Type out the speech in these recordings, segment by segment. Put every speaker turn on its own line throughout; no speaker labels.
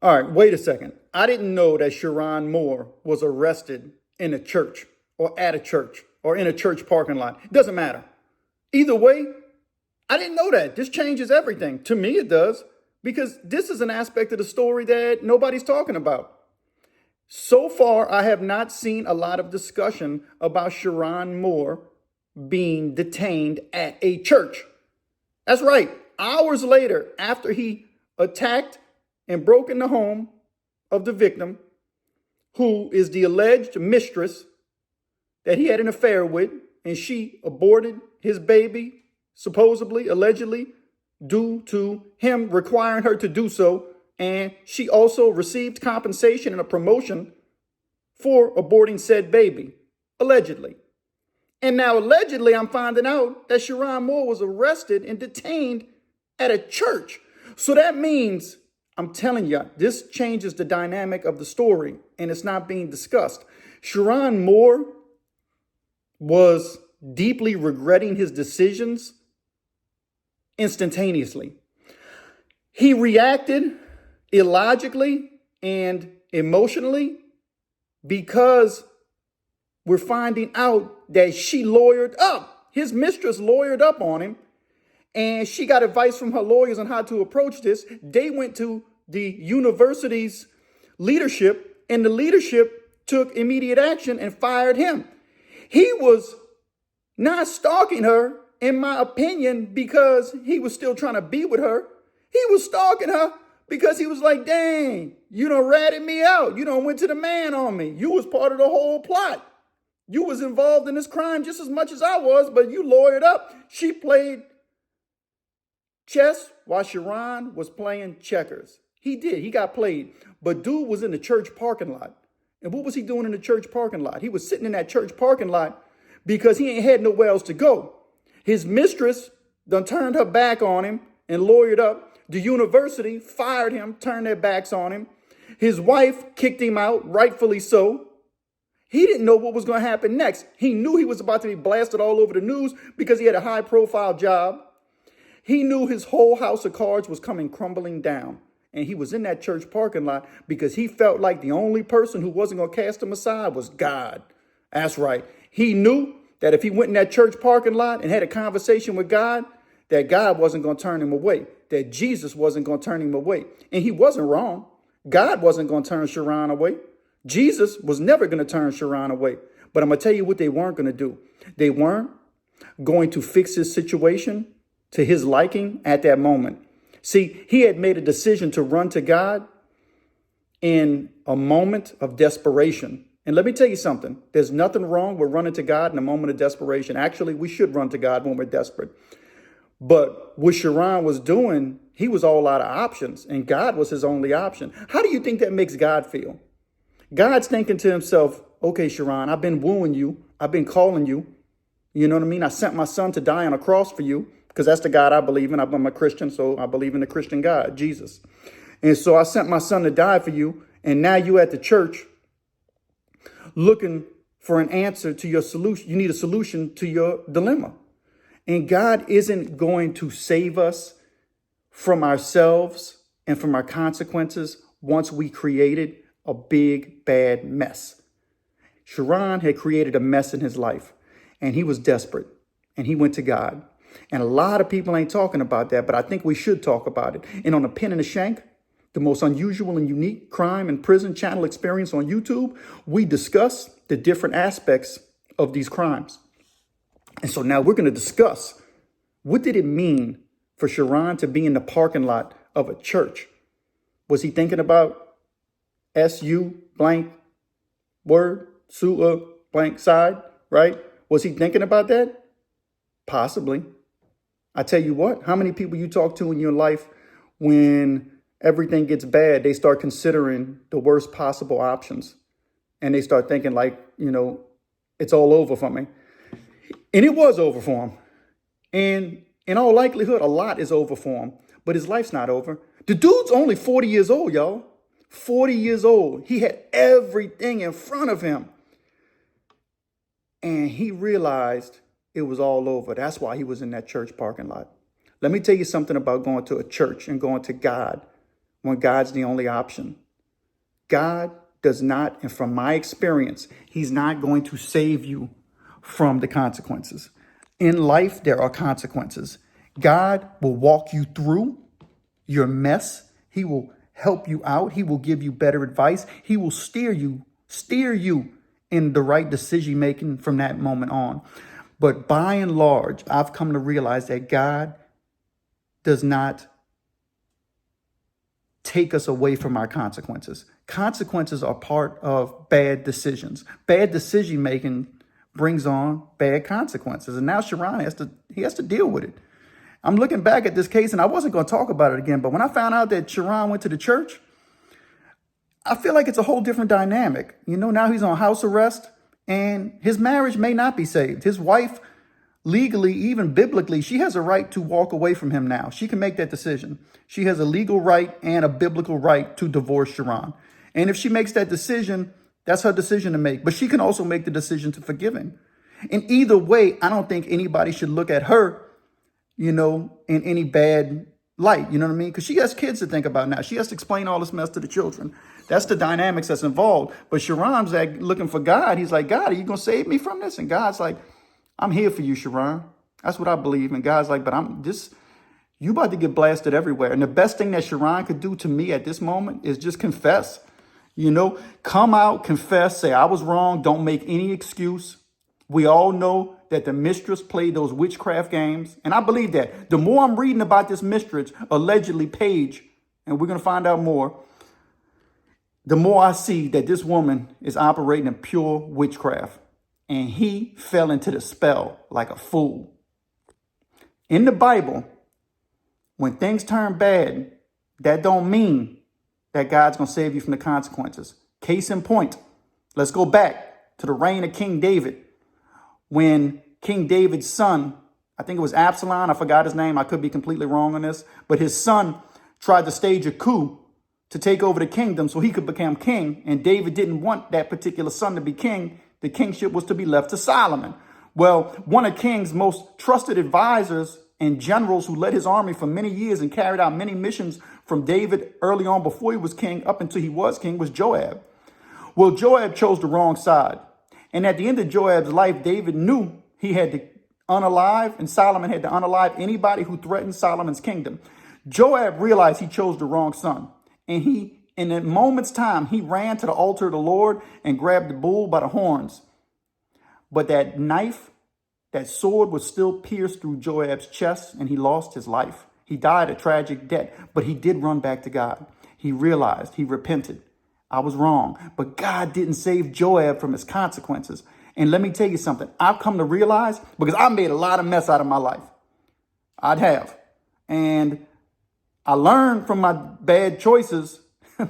All right, wait a second. I didn't know that Sherrone Moore was arrested in a church or at a church or in a church parking lot. It doesn't matter. Either way, I didn't know that. This changes everything. To me, it does, because this is an aspect of the story that nobody's talking about. So far, I have not seen a lot of discussion about Sherrone Moore being detained at a church. That's right. Hours later, after he attacked and broke in the home of the victim, who is the alleged mistress that he had an affair with, and she aborted his baby, supposedly, allegedly, due to him requiring her to do so. And she also received compensation and a promotion for aborting said baby, allegedly. And now, allegedly, I'm finding out that Sherrone Moore was arrested and detained at a church. So that means, I'm telling you, this changes the dynamic of the story, and it's not being discussed. Sherrone Moore was deeply regretting his decisions instantaneously. He reacted illogically and emotionally because we're finding out that she lawyered up. His mistress lawyered up on him, and she got advice from her lawyers on how to approach this. They went to the university's leadership, and the leadership took immediate action and fired him. He was not stalking her, in my opinion, because he was still trying to be with her. He was stalking her because he was like, dang, you done ratted me out. You done went to the man on me. You was part of the whole plot. You was involved in this crime just as much as I was, but you lawyered up. She played chess while Sherrone was playing checkers. He did. He got played. But dude was in the church parking lot. And what was he doing in the church parking lot? He was sitting in that church parking lot because he ain't had nowhere else to go. His mistress done turned her back on him and lawyered up. The university fired him, turned their backs on him. His wife kicked him out, rightfully so. He didn't know what was going to happen next. He knew he was about to be blasted all over the news because he had a high-profile job. He knew his whole house of cards was coming crumbling down. And he was in that church parking lot because he felt like the only person who wasn't going to cast him aside was God. That's right. He knew that if he went in that church parking lot and had a conversation with God, that God wasn't going to turn him away, that Jesus wasn't going to turn him away. And he wasn't wrong. God wasn't going to turn Sherrone away. Jesus was never going to turn Sherrone away. But I'm going to tell you what they weren't going to do. They weren't going to fix his situation to his liking at that moment. See, he had made a decision to run to God in a moment of desperation. And let me tell you something. There's nothing wrong with running to God in a moment of desperation. Actually, we should run to God when we're desperate. But what Sherrone was doing, he was all out of options, and God was his only option. How do you think that makes God feel? God's thinking to himself, okay, Sherrone, I've been wooing you. I've been calling you. You know what I mean? I sent my son to die on a cross for you because that's the God I believe in. I'm a Christian, so I believe in the Christian God, Jesus. And so I sent my son to die for you, and now you at the church looking for an answer to your solution. You need a solution to your dilemma. And God isn't going to save us from ourselves and from our consequences once we created a big, bad mess. Sherrone had created a mess in his life, and he was desperate, and he went to God. And a lot of people ain't talking about that, but I think we should talk about it. And on the Pen and the Shank, the most unusual and unique crime and prison channel experience on YouTube, we discuss the different aspects of these crimes. And so now we're going to discuss, what did it mean for Sherrone to be in the parking lot of a church? Was he thinking about SU blank word, Sua blank side, right? Was he thinking about that? Possibly. I tell you what, how many people you talk to in your life when everything gets bad, they start considering the worst possible options. And they start thinking like, it's all over for me. And it was over for him. And in all likelihood, a lot is over for him. But his life's not over. The dude's only 40 years old, y'all. 40 years old. He had everything in front of him. And he realized it was all over. That's why he was in that church parking lot. Let me tell you something about going to a church and going to God when God's the only option. God does not, and from my experience, he's not going to save you from the consequences. In life, there are consequences. God will walk you through your mess. He will help you out. He will give you better advice. He will steer you in the right decision making from that moment on. But by and large, I've come to realize that God does not take us away from our consequences. Consequences are part of bad decisions. Bad decision making brings on bad consequences. And now Sherrone has to deal with it. I'm looking back at this case, and I wasn't going to talk about it again, but when I found out that Sherrone went to the church, I feel like it's a whole different dynamic. Now he's on house arrest, and his marriage may not be saved. His wife, legally, even biblically, she has a right to walk away from him now. She can make that decision. She has a legal right and a biblical right to divorce Sherrone. And if she makes that decision, that's her decision to make. But she can also make the decision to forgive him. And either way, I don't think anybody should look at her, in any bad light. You know what I mean? Because she has kids to think about now. She has to explain all this mess to the children. That's the dynamics that's involved. But Sherrone's looking for God. He's like, God, are you going to save me from this? And God's like, I'm here for you, Sherrone. That's what I believe. And God's like, but you about to get blasted everywhere. And the best thing that Sherrone could do to me at this moment is just confess. Come out, confess, say, I was wrong. Don't make any excuse. We all know that the mistress played those witchcraft games. And I believe that. The more I'm reading about this mistress, allegedly Paige, and we're going to find out more, the more I see that this woman is operating in pure witchcraft. And he fell into the spell like a fool. In the Bible, when things turn bad, that don't mean that God's going to save you from the consequences. Case in point, let's go back to the reign of King David. When King David's son, I think it was Absalom, I forgot his name, I could be completely wrong on this, but his son tried to stage a coup to take over the kingdom so he could become king. And David didn't want that particular son to be king. The kingship was to be left to Solomon. Well, one of King's most trusted advisors and generals who led his army for many years and carried out many missions from David early on before he was king up until he was king was Joab. Well, Joab chose the wrong side. And at the end of Joab's life, David knew he had to unalive, and Solomon had to unalive anybody who threatened Solomon's kingdom. Joab realized he chose the wrong son. And in a moment's time, he ran to the altar of the Lord and grabbed the bull by the horns. But that knife, that sword was still pierced through Joab's chest, and he lost his life. He died a tragic death, but he did run back to God. He realized, he repented. I was wrong, but God didn't save Joab from his consequences. And let me tell you something. I've come to realize, because I made a lot of mess out of my life. I'd have. And I learned from my bad choices,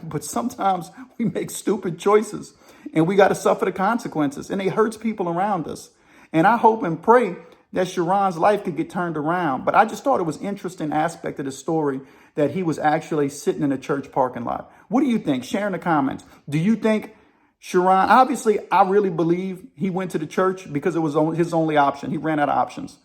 but sometimes we make stupid choices and we got to suffer the consequences, and it hurts people around us. And I hope and pray that Sherrone's life could get turned around. But I just thought it was an interesting aspect of the story that he was actually sitting in a church parking lot. What do you think? Share in the comments. Do you think Sherrone, obviously, I really believe he went to the church because it was his only option. He ran out of options.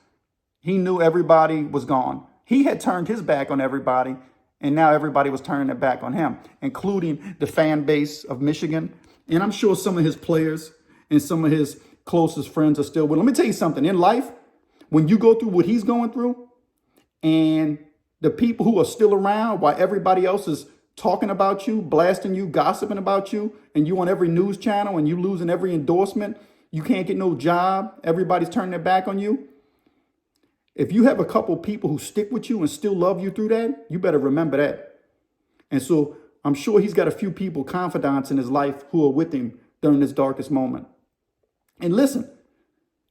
He knew everybody was gone. He had turned his back on everybody, and now everybody was turning their back on him, including the fan base of Michigan. And I'm sure some of his players and some of his closest friends are still with him. Let me tell you something. In life, when you go through what he's going through, and the people who are still around while everybody else is talking about you, blasting you, gossiping about you, and you on every news channel and you losing every endorsement, you can't get no job, everybody's turning their back on you. If you have a couple people who stick with you and still love you through that, you better remember that. And so I'm sure he's got a few people, confidants in his life, who are with him during this darkest moment. And listen,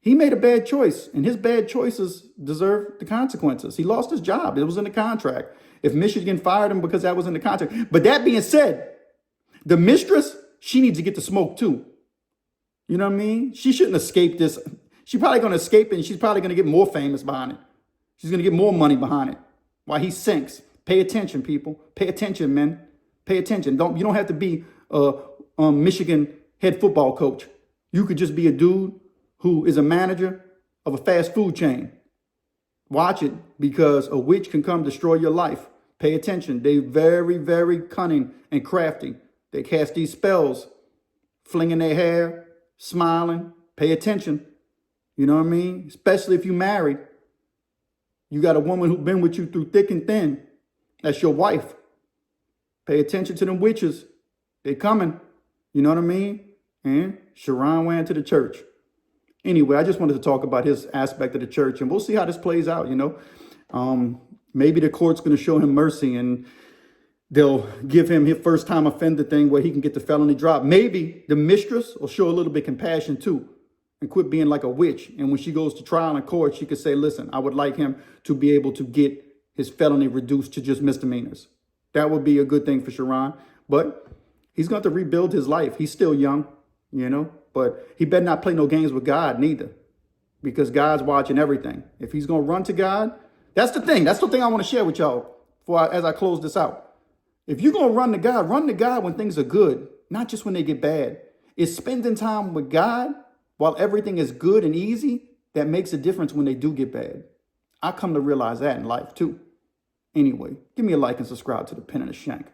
he made a bad choice, and his bad choices deserve the consequences. He lost his job. It was in the contract. If Michigan fired him because that was in the contract. But that being said, the mistress, she needs to get the smoke too. You know what I mean? She shouldn't escape this. She's probably going to escape it, and she's probably going to get more famous behind it. She's going to get more money behind it while he sinks. Pay attention, people. Pay attention, men. Pay attention. You don't have to be a Michigan head football coach. You could just be a dude who is a manager of a fast food chain. Watch it, because a witch can come destroy your life. Pay attention. They very, very cunning and crafty. They cast these spells, flinging their hair, smiling. Pay attention. You know what I mean? Especially if you married. You got a woman who's been with you through thick and thin. That's your wife. Pay attention to them witches. They coming. You know what I mean? And Sherrone went to the church. Anyway, I just wanted to talk about his aspect of the church, and we'll see how this plays out, you know. Maybe the court's going to show him mercy, and they'll give him his first-time offender thing where he can get the felony drop. Maybe the mistress will show a little bit of compassion, too, and quit being like a witch. And when she goes to trial in court, she could say, listen, I would like him to be able to get his felony reduced to just misdemeanors. That would be a good thing for Sherrone. But he's going to rebuild his life. He's still young, you know, but he better not play no games with God neither, because God's watching everything. If he's going to run to God, that's the thing. That's the thing I want to share with y'all as I close this out. If you're going to run to God when things are good, not just when they get bad. It's spending time with God while everything is good and easy that makes a difference when they do get bad. I come to realize that in life too. Anyway, give me a like and subscribe to the Pen and the Shank.